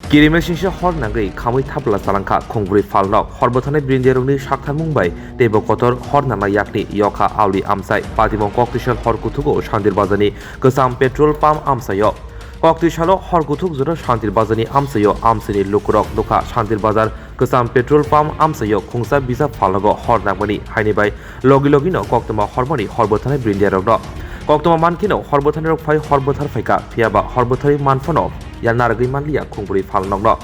Kirima Shisha Hornagay, Kami Tabla Salanka, Kongri Falnok, Horbotan Brinderuni, Shaktan Mumbai, Debo Kotor, Hornama Yakni, Yoka, Auli Amsai, Patimon Koktishan Horkutugo, Shandir Bazani, Kasam Petrol Palm Amsayo. Koktishalo, Horkutuk Zura, Shandir Bazani, Amsayo, Amsini, Lukurok, Luka, Shandir Bazar, Kasam Petrol Palm Amsayo, Kungsa Biza Falago, Hornamani, Hanibai, Logilogino, Koktama Hormoni, Horbotan Brinderog. Koktama Mankino, Horbotan Fai, Horbotar Fika, Piaba, Horbotari Manfono. Yanaragay Manlia Kongri Falnogno.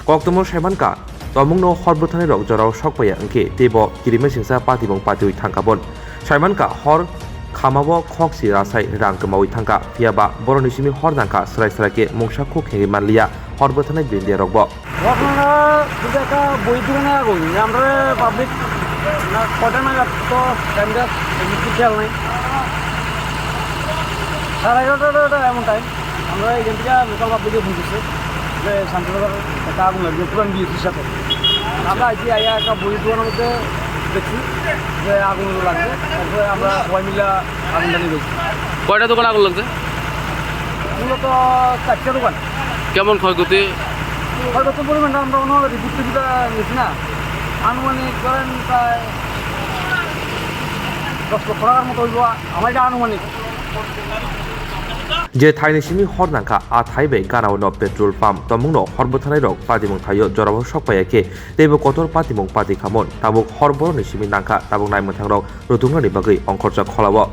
Koktamo Shaimanka, Tomungno Horbotani Rok Jorao Shokpaya Anke, Debo, Kirima Singsa Patibong Patu Tankabon. Shaimanka, Hor Kamabo Koksi Rasai Rankamawi Tanka, Piaba, Boronishimi Hordanka, Srake, Mongshaku Kegi Manlia, Horbotani Bindia Rogbo. Wakna Budaka Boyduna Yamre Public Potana Tender Channel. Time. আমরা এখান থেকে local পাবলিকে বুঝেছি যে শান্তিনগর একটা আগুন লাগবে পুরান বিএসির সাথে আমরা আজকে আইয়া একটা বই দোকানের মধ্যে দেখছি যে আগুন লাগবে তারপরে আমরা সবাই মিলে আগুনটা নিয়ে গেছি। কয়টা দোকান আগুন লাগছে? মূলত 4টা দোকান। কেমন ক্ষয়ক্ষতি? ক্ষয়ক্ষতি পরিমাণটা আমরা কোনো রিপোর্ট টিভিটা নিয়েছি না, আনুমানিক করেন প্রায় 10 লক্ষ টাকার মতো হইব আমার এটা আনুমানিক। যে থাইনিসিমি হরনাঙ্কা আ থাইবে গানাও ন পেট্রোল পাম্প তমুংনো হরবথানাই রক পাদিমং থাইও জরাব সকপায়াকে দেব কতর পাদিমং পাদি খামন তাবুক হরবর নিসিমি নাঙ্কা তাবুক নাইমথাং রক রুতুংনি বাগৈ অংখরজা খলাও।